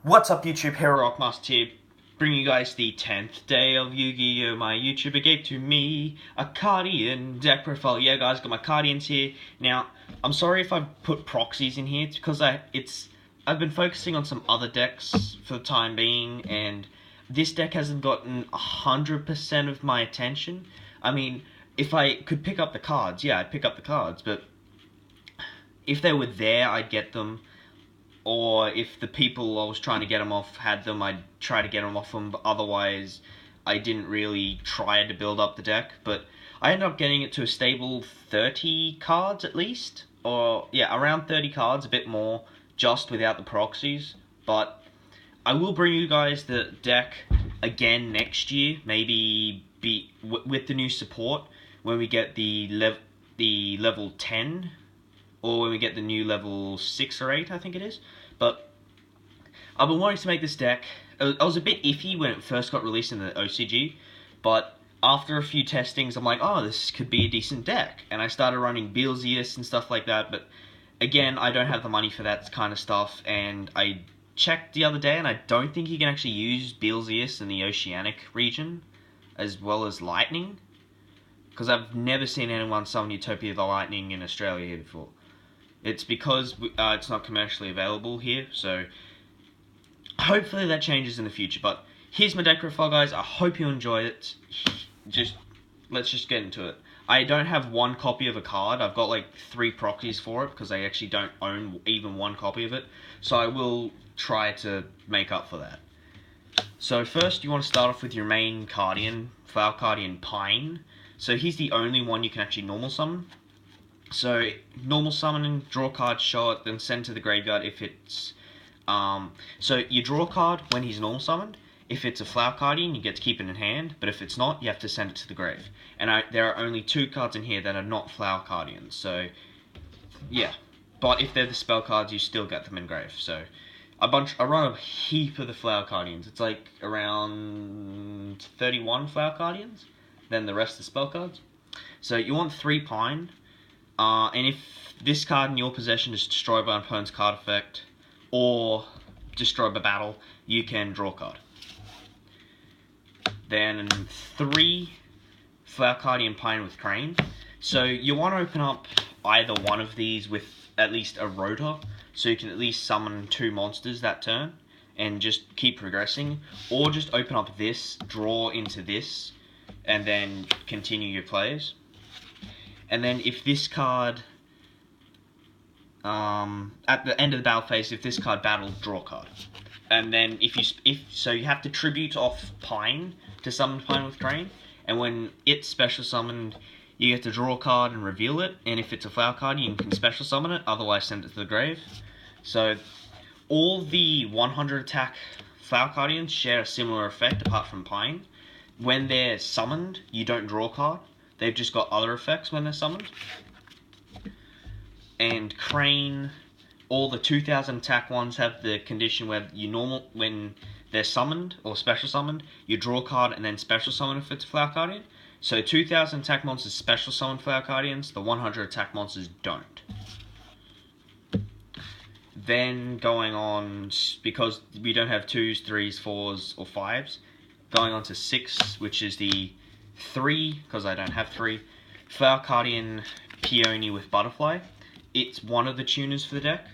What's up YouTube, Hero Rockmaster here, bringing you guys the 10th day of Yu-Gi-Oh! My YouTuber gave to me a Cardian deck profile. Yeah guys, got my Cardians here. Now, I'm sorry if I've put proxies in here, it's because I've been focusing on some other decks for the time being, and this deck hasn't gotten 100% of my attention. I mean, if I could pick up the cards, yeah, I'd pick up the cards, but if they were there, I'd get them. Or if the people I was trying to get them off had them, I'd try to get them off them, but otherwise I didn't really try to build up the deck. But I ended up getting it to a stable 30 cards at least, or yeah, around 30 cards, a bit more, just without the proxies. But I will bring you guys the deck again next year, maybe with the new support, when we get the level 10, or when we get the new level 6 or 8, I think it is. But I've been wanting to make this deck. I was a bit iffy when it first got released in the OCG, but after a few testings, I'm like, oh, this could be a decent deck. And I started running Beelzeus and stuff like that, but again, I don't have the money for that kind of stuff, and I checked the other day, and I don't think you can actually use Beelzeus in the Oceanic region, as well as Lightning, because I've never seen anyone summon Utopia the Lightning in Australia here before. It's because it's not commercially available here, so hopefully that changes in the future. But here's my deck profile, guys. I hope you enjoy it. Let's just get into it. I don't have one copy of a card. I've got like 3 proxies for it because I actually don't own even one copy of it. So I will try to make up for that. So first, you want to start off with your main Cardian, Flower Cardian Pine. So he's the only one you can actually normal summon. So, normal summoning, draw a card, show it, then send to the graveyard if it's... so, you draw a card when he's normal summoned. If it's a Flower Cardian, you get to keep it in hand, but if it's not, you have to send it to the grave. And there are only 2 cards in here that are not Flower Cardians, so... yeah. But if they're the spell cards, you still get them in grave, so... I run a heap of the Flower Cardians. It's like around 31 Flower Cardians, then the rest are spell cards. So, you want 3 Pine. And if this card in your possession is destroyed by an opponent's card effect, or destroyed by battle, you can draw a card. Then 3 Flower Cardian Pine with Crane. So you want to open up either one of these with at least a Rotor, so you can at least summon 2 monsters that turn, and just keep progressing. Or just open up this, draw into this, and then continue your plays. And then if this card, at the end of the battle phase, if this card battled, draw a card. And then so you have to tribute off Pine to summon Pine with Crane. And when it's special summoned, you get to draw a card and reveal it. And if it's a Flower card, you can special summon it, otherwise send it to the grave. So all the 100 attack Flower Cardians share a similar effect apart from Pine. When they're summoned, you don't draw a card. They've just got other effects when they're summoned. And Crane, all the 2000 attack ones have the condition where when they're summoned or special summoned, you draw a card and then special summon if it's a Flower Cardian. So 2000 attack monsters special summon Flower Cardians, the 100 attack monsters don't. Then going on, because we don't have 2s, 3s, 4s, or 5s, going on to 6, which is the 3, because I don't have 3, Flower Cardian Peony with Butterfly. It's one of the tuners for the deck.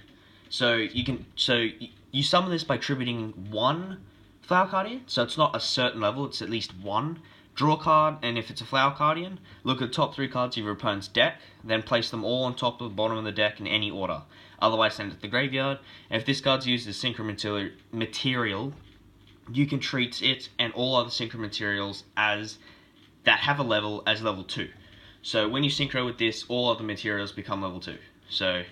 So you summon this by tributing 1 Flower Cardian, so it's not a certain level, it's at least 1. Draw a card, and if it's a Flower Cardian, look at the top 3 cards of your opponent's deck, then place them all on top of the bottom of the deck in any order. Otherwise send it to the graveyard, and if this card's used as synchro material, you can treat it and all other synchro materials that have a level as level 2. So when you synchro with this, all other materials become level 2. So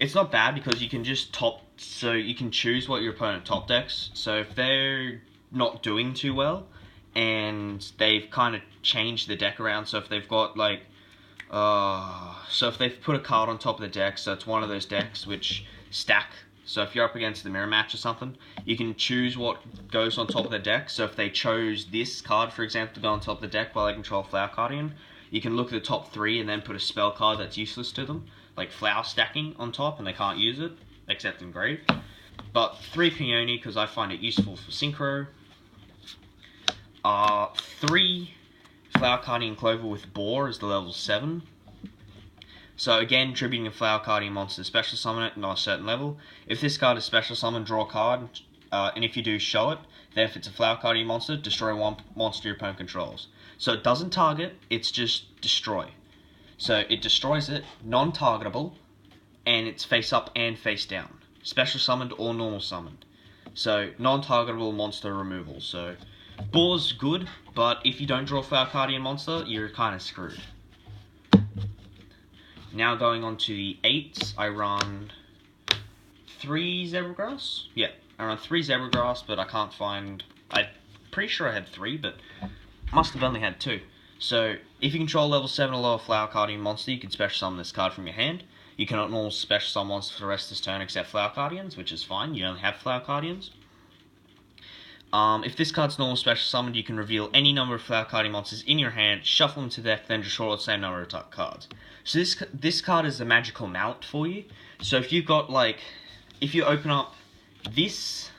it's not bad because you can just you can choose what your opponent top decks. So if they're not doing too well and they've kind of changed the deck around, so if they've got like so if they've put a card on top of the deck, so it's one of those decks which stack. So if you're up against the mirror match or something, you can choose what goes on top of the deck. So if they chose this card, for example, to go on top of the deck while they control Flower Cardian, you can look at the top 3 and then put a spell card that's useless to them, like Flower stacking on top, and they can't use it, except in grave. but 3 Peony because I find it useful for Synchro. 3 Flower Cardian Clover with Boar is the level 7. So again, tributing a Flower Cardian monster, special summon it, not a certain level. If this card is special summon, draw a card, and if you do, show it. Then if it's a Flower Cardian monster, destroy one monster your opponent controls. So it doesn't target, it's just destroy. So it destroys it, non-targetable, and it's face up and face down. Special summoned or normal summoned. So non-targetable monster removal. So Boar's good, but if you don't draw a Flower Cardian monster, you're kind of screwed. Now going on to the 8s, I run 3 Zebragrass. Yeah, I run 3 Zebragrass, but I can't find... I'm pretty sure I had 3, but must have only had 2. So, if you control level 7 or lower Flower Cardian monster, you can special summon this card from your hand. You cannot normal special summon monsters for the rest of this turn except Flower Cardians, which is fine. You only have Flower Cardians. If this card's normal special summoned, you can reveal any number of Flower Cardian monsters in your hand, shuffle them to deck, then draw the same number of cards. So this card is a magical mallet for you. So if you've got, like, if you open up this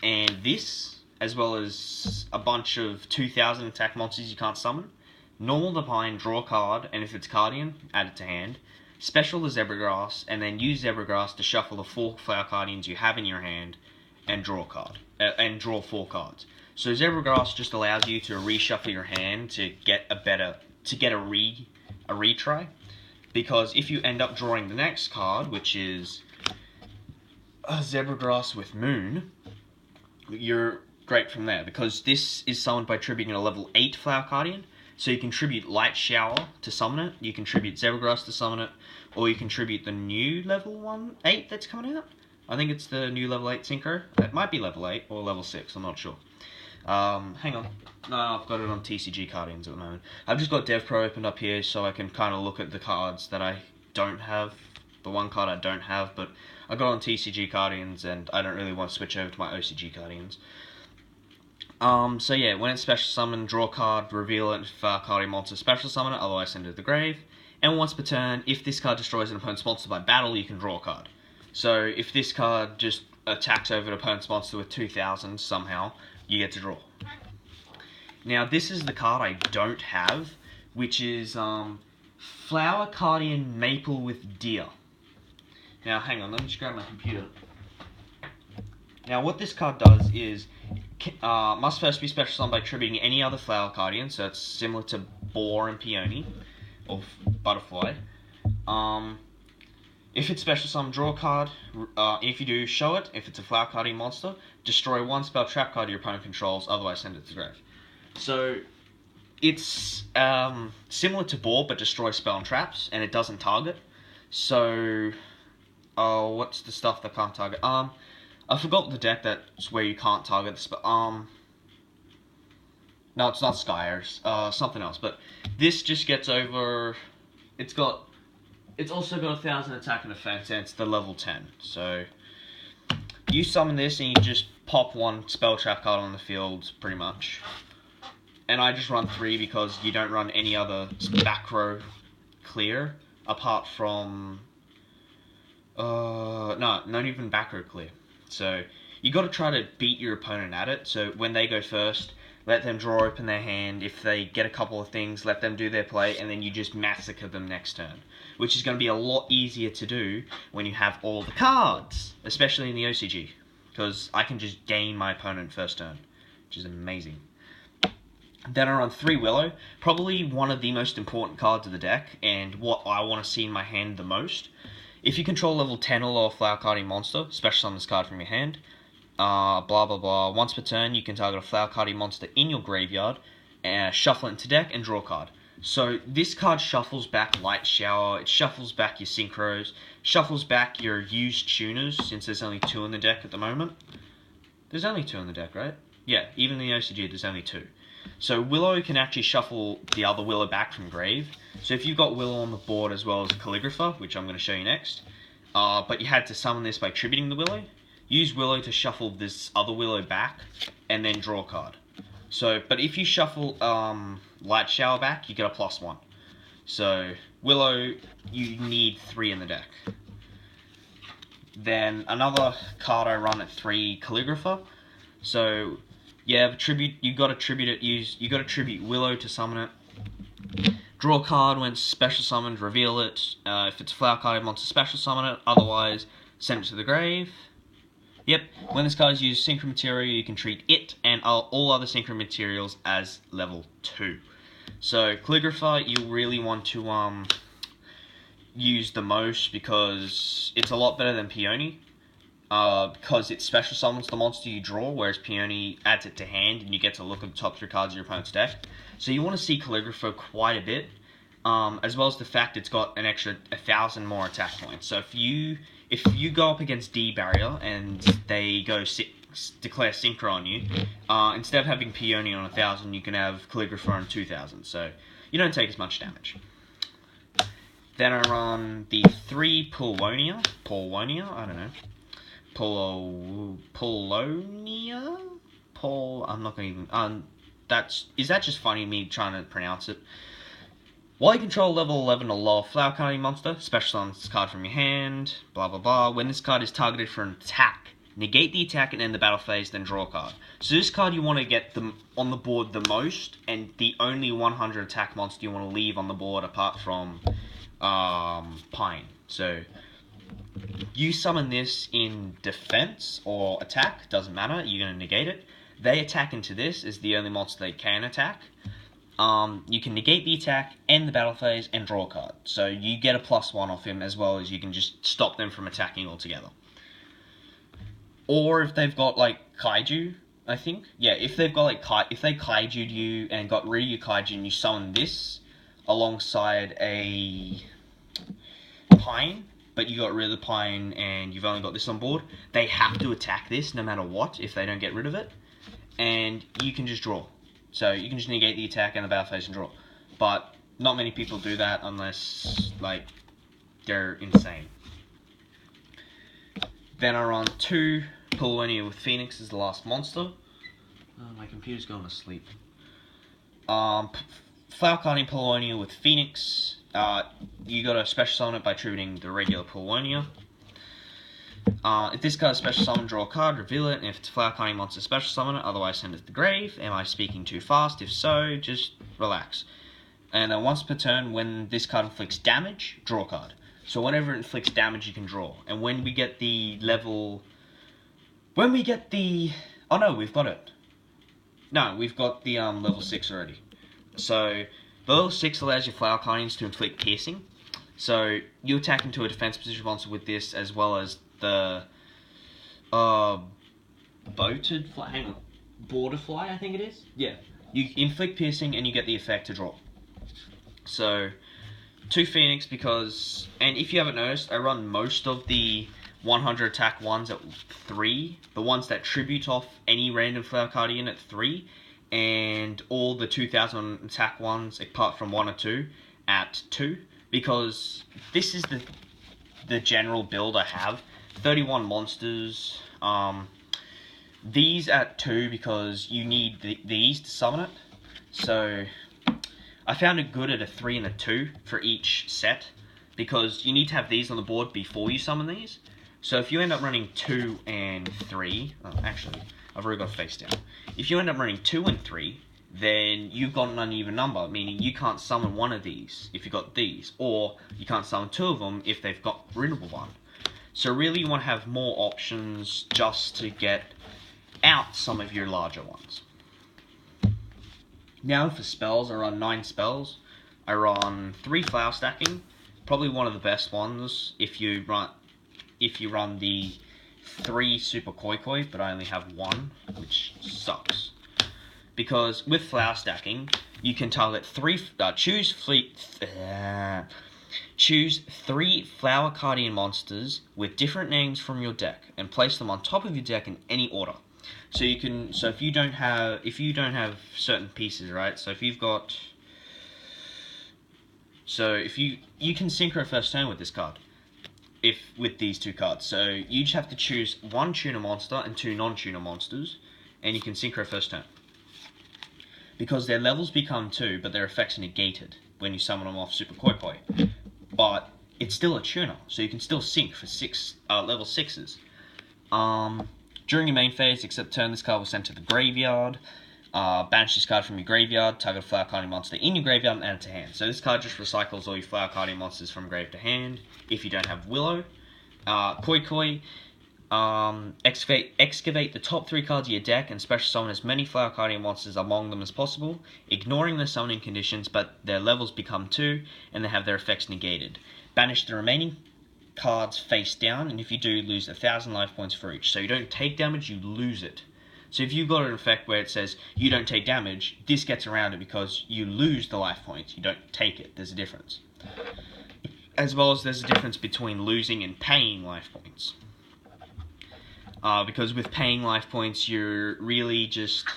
and this, as well as a bunch of 2000 attack monsters you can't summon, normal the Pine, draw a card, and if it's Cardian, add it to hand. Special the Zebragrass, and then use Zebragrass to shuffle the 4 Flower Cardians you have in your hand, and draw a card, and draw 4 cards. So Zebragrass just allows you to reshuffle your hand to get a retry, because if you end up drawing the next card, which is a Zebragrass with Moon, you're great from there, because this is summoned by tributing a level 8 Flower Cardian, so you can tribute Light Shower to summon it, you can tribute Zebragrass to summon it, or you can tribute the new level 8 that's coming out. I think it's the new level 8 Synchro. It might be level 8 or level 6, I'm not sure. Hang on. No, I've got it on TCG Cardians at the moment. I've just got Dev Pro opened up here so I can kind of look at the cards that I don't have. The one card I don't have, but I got it on TCG Cardians and I don't really want to switch over to my OCG Cardians. So yeah, when it's special summon, draw a card, reveal it if Cardian monster special summon it, otherwise send it to the grave. And once per turn, if this card destroys an opponent's monster by battle, you can draw a card. So if this card just attacks over an opponent's monster with 2000 somehow, you get to draw. Now this is the card I don't have, which is Flower Cardian Maple with Deer. Now hang on, let me just grab my computer. Now what this card does is, must first be special summoned by tributing any other Flower Cardian, so it's similar to Boar and Peony, or Butterfly. If it's special summon, draw a card. If you do, show it. If it's a Flower Cardian monster, destroy 1 spell trap card your opponent controls, otherwise send it to the grave. So, it's similar to Boar, but destroys spell and traps, and it doesn't target. So, what's the stuff that can't target? I forgot the deck that's where you can't target the spell. No, it's not Skyers. Something else. But this just gets over... It's also got 1000 attack and defense, and it's the level 10. So, you summon this and you just pop 1 spell trap card on the field, pretty much. And I just run 3 because you don't run any other back row clear, apart from... no, not even back row clear. So, you got to try to beat your opponent at it. So, when they go first, let them draw open their hand. If they get a couple of things, let them do their play, and then you just massacre them next turn. Which is going to be a lot easier to do when you have all the cards, especially in the OCG. Because I can just game my opponent first turn, which is amazing. Then I run 3 Willow, probably one of the most important cards of the deck, and what I want to see in my hand the most. If you control level 10 or lower Flower Cardian monster, special summon this card from your hand, blah blah blah. Once per turn, you can target a Flower Cardian monster in your graveyard, shuffle it into deck, and draw a card. So this card shuffles back Light Shower, it shuffles back your Synchros, shuffles back your used tuners, since there's only 2 in the deck at the moment. There's only 2 in the deck, right? Yeah, even in the OCG there's only 2. So Willow can actually shuffle the other Willow back from grave. So if you've got Willow on the board as well as a Calligrapher, which I'm going to show you next, but you had to summon this by tributing the Willow, use Willow to shuffle this other Willow back, and then draw a card. So, but if you shuffle Light Shower back, you get a +1. So, Willow, you need 3 in the deck. Then another card I run at 3, Calligrapher. So yeah, tribute. You got to tribute it. You got to tribute Willow to summon it. Draw a card when it's special summoned. Reveal it. If it's a flower card, monster special summon it. Otherwise, send it to the grave. Yep. When this card is used synchro material, you can treat it and all other synchro materials as level 2. So Calligrapher, you really want to use the most because it's a lot better than Peony. Because it special summons the monster you draw, whereas Peony adds it to hand and you get to look at the top 3 cards of your opponent's deck. So you want to see Calligrapher quite a bit, as well as the fact it's got an extra 1,000 more attack points. So if you go up against D Barrier and they go declare Synchro on you, instead of having Peony on 1,000, you can have Calligrapher on 2,000. So you don't take as much damage. Then I run the 3 Polonia, I don't know. Polonia? I'm not going to even... is that just funny, me trying to pronounce it? While you control level 11 or lower flower carding monster, special summon this card from your hand, blah blah blah. When this card is targeted for an attack, negate the attack and end the battle phase, then draw a card. So this card you want to get on the board the most, and the only 100 attack monster you want to leave on the board apart from Pine. So you summon this in defense or attack, doesn't matter, you're going to negate it. They attack into this, is the only monster they can attack. You can negate the attack, end the battle phase, and draw a card. So you get a +1 off him, as well as you can just stop them from attacking altogether. Or if they've got, like, Kaiju, I think. Yeah, if they've got, like, if they Kaiju'd you and got rid of your Kaiju and you summon this alongside a Pine, but you got rid of the Pine and you've only got this on board, they have to attack this no matter what if they don't get rid of it. And you can just draw. So you can just negate the attack and the battle phase and draw. But not many people do that unless, like, they're insane. Then I run 2 Polonia with Phoenix as the last monster. My computer's going to sleep. Flower carding Polonia with Phoenix. You gotta special summon it by tributing the regular Polonia. If this card is special summon, draw a card, reveal it, and if it's a flower carding monster, special summon it, otherwise send it to the grave. Am I speaking too fast? If so, just relax. And then once per turn, when this card inflicts damage, draw a card. So whenever it inflicts damage, you can draw. And when we get the level... oh no, we've got it. No, we've got the level 6 already. So the level 6 allows your flower cardings to inflict piercing. So you attack into a defense position monster with this, as well as the boated fly. Hang on, border fly, I think it is. Yeah, you inflict piercing and you get the effect to draw. So 2 Phoenix because, and if you haven't noticed, I run most of the 100 attack ones at 3, the ones that tribute off any random flower cardian at 3, and all the 2000 attack ones apart from 1 or 2 at 2, because this is the general build I have. 31 monsters, these at 2 because you need these to summon it. So I found it good at a 3 and a 2 for each set, because you need to have these on the board before you summon these. So if you end up running 2 and 3, actually, I've already got face down. If you end up running 2 and 3, then you've got an uneven number, meaning you can't summon one of these if you've got these, or you can't summon 2 of them if they've got rid of one. So really you want to have more options just to get out some of your larger ones. Now for spells, I run 9 spells. I run 3 flower stacking, probably one of the best ones if you run the 3 super koi koi, but I only have 1, which sucks. Because with flower stacking, you can target choose 3 flower cardian monsters with different names from your deck and place them on top of your deck in any order. So you can, so if you don't have certain pieces, right? So if you've got, you can synchro first turn with this card. With these 2 cards. So you just have to choose 1 tuner monster and 2 non-tuner monsters, and you can synchro first turn. Because their levels become 2, but their effects are negated when you summon them off Super Koi Koi. But it's still a tuner, so you can still sink for level 6s. During your main phase, except turn, this card was sent to the graveyard. Banish this card from your graveyard, target a flower carding monster in your graveyard and add it to hand. So this card just recycles all your flower carding monsters from grave to hand if you don't have Willow. Koi, excavate the top 3 cards of your deck and special summon as many flower carding monsters among them as possible, ignoring the summoning conditions, but their levels become 2 and they have their effects negated. Banish the remaining cards face down, and if you do, lose 1,000 life points for each. So you don't take damage, you lose it. So if you've got an effect where it says you don't take damage, this gets around it because you lose the life points, you don't take it. There's a difference. As well as there's a difference between losing and paying life points. Because with paying life points, you're really just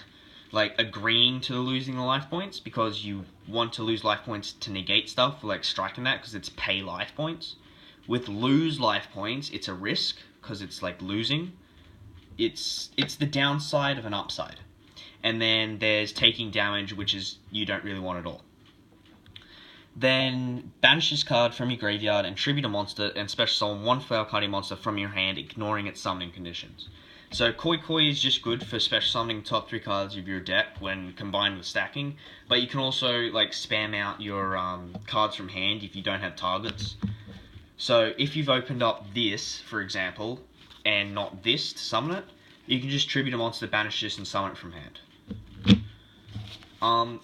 like agreeing to losing the life points because you want to lose life points to negate stuff, like striking that, because it's pay life points. With lose life points, it's a risk because it's like losing. It's the downside of an upside. And then there's taking damage, which is you don't really want at all. Then banish this card from your graveyard and tribute a monster and special summon 1 flower carding monster from your hand, ignoring its summoning conditions. So Koi is just good for special summoning the top 3 cards of your deck when combined with stacking, but you can also like spam out your cards from hand if you don't have targets. So if you've opened up this, for example, and not this to summon it, you can just tribute a monster, banish this, and summon it from hand.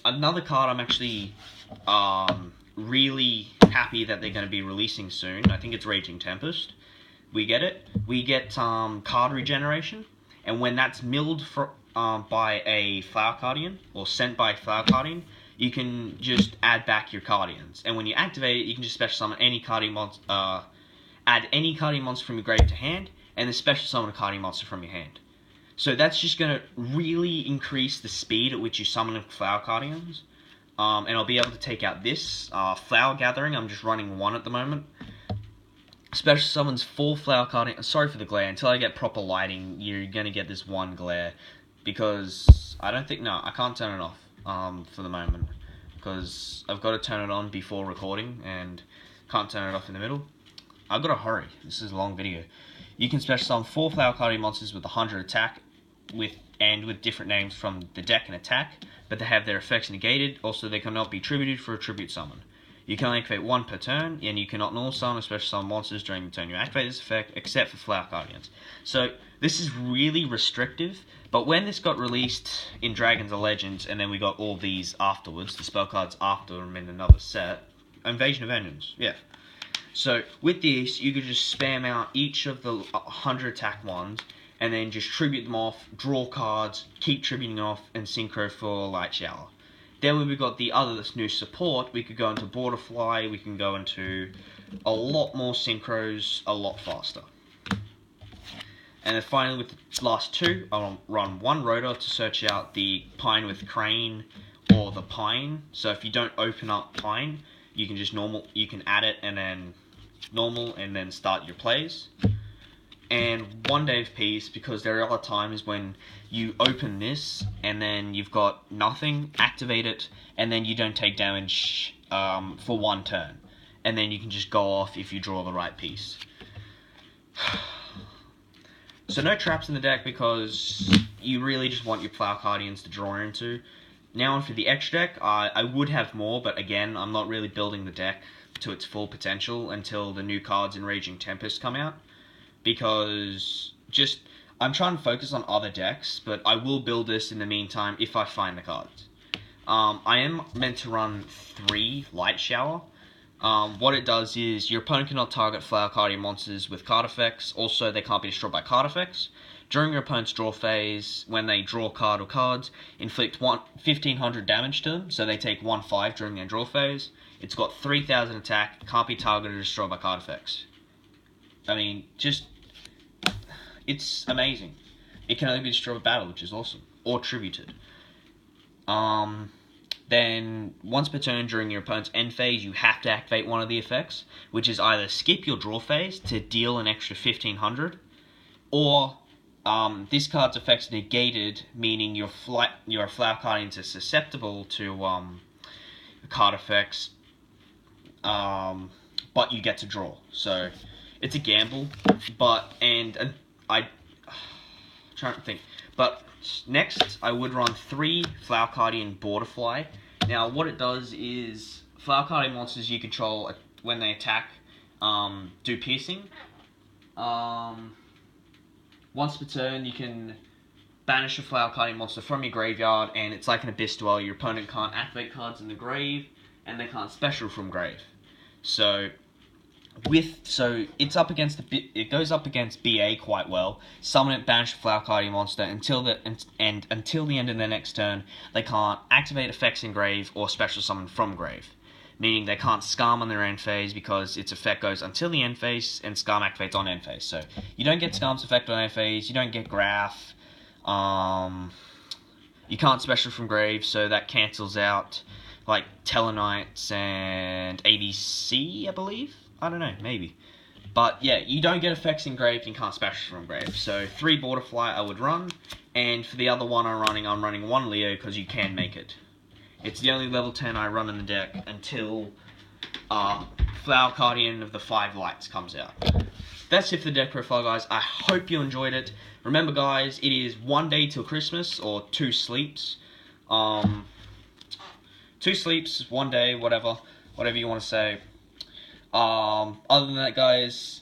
Another card I'm actually really happy that they're going to be releasing soon, I think it's Raging Tempest. We get it. We get card regeneration, and when that's milled by a Flower Cardian, or sent by Flower Cardian, you can just add back your Cardians. And when you activate it, you can just special summon any Cardian monster, add any Cardian monster from your grave to hand, and then special summon a Cardian monster from your hand. So that's just going to really increase the speed at which you summon Flower Cardians. And I'll be able to take out this Flower Gathering. I'm just running 1 at the moment. Special summons 4 Flower Cardians. Sorry for the glare. Until I get proper lighting, you're going to get this 1 glare. Because I don't think... No, I can't turn it off for the moment. Because I've got to turn it on before recording. And can't turn it off in the middle. I've got to hurry. This is a long video. You can special summon 4 Flower Cardian monsters with 100 attack. With different names from the deck and attack, but they have their effects negated. Also, they cannot be tributed for a tribute summon. You can only activate 1 per turn, and you cannot null summon or special summon monsters during the turn you activate this effect, except for Flower Guardians. So this is really restrictive, but when this got released in Dragons and Legends, and then we got all these afterwards, the spell cards after them in another set, Invasion of Vengeance, yeah. So with this, you could just spam out each of the 100 attack ones, and then just tribute them off, draw cards, keep tributing off, and synchro for Light Shower. Then when we got the other new support, we could go into Borderfly, we can go into a lot more synchros a lot faster. And then finally with the last 2, I'll run 1 rotor to search out the Pine with Crane or the Pine. So if you don't open up Pine, you can just you can add it and then normal and then start your plays. And 1 day of peace, because there are other times when you open this and then you've got nothing, activate it, and then you don't take damage for 1 turn. And then you can just go off if you draw the right piece. So no traps in the deck because you really just want your Flower Guardians to draw into. Now on for the extra deck, I would have more, but again, I'm not really building the deck to its full potential until the new cards in Raging Tempest come out. Because I'm trying to focus on other decks, but I will build this in the meantime if I find the cards. I am meant to run 3 Light Shower. What it does is your opponent cannot target Flower Guardian monsters with card effects. Also, they can't be destroyed by card effects. During your opponent's draw phase, when they draw a card or cards, inflict 1,500 damage to them, so they take 1/5 during their draw phase. It's got 3,000 attack, can't be targeted or destroyed by card effects. I mean, it's amazing. It can only be destroyed with battle, which is awesome. Or tributed. Then, once per turn during your opponent's end phase, you have to activate one of the effects, which is either skip your draw phase to deal an extra 1,500, or this card's effects negated, meaning your Flower Guardians are susceptible to card effects by but you get to draw. So it's a gamble. But I trying to think. But next, I would run 3 Flower Cardian Borderfly. Now, what it does is Flower Cardian monsters you control when they attack do piercing. Once per turn, you can banish a Flower Cardian monster from your graveyard, and it's like an Abyss Dweller. Your opponent can't activate cards in the grave, and they can't special from grave. So it's up against it goes up against BA quite well. Summon it, banish a Flower Cardian monster until the until the end of their next turn. They can't activate effects in grave or special summon from grave, meaning they can't Scam on their end phase because its effect goes until the end phase and Scam activates on end phase. So you don't get Scam's effect on end phase. You don't get Graph. You can't special from grave, so that cancels out like Tellarknights and ABC, I believe. I don't know, maybe. But yeah, you don't get effects in grave, you can't special from grave. So 3 Borderfly I would run, and for the other one I'm running 1 Leo because you can make it. It's the only level 10 I run in the deck until Flower Cardian of the 5 Lights comes out. That's it for the deck profile, guys. I hope you enjoyed it. Remember, guys, it is 1 day till Christmas, or 2 sleeps. 2 sleeps, 1 day, whatever you want to say. Other than that, guys,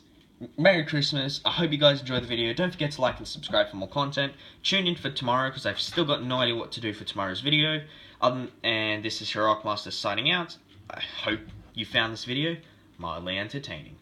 Merry Christmas. I hope you guys enjoyed the video. Don't forget to like and subscribe for more content. Tune in for tomorrow, because I've still got no idea what to do for tomorrow's video. And this is Rockmaster signing out. I hope you found this video mildly entertaining.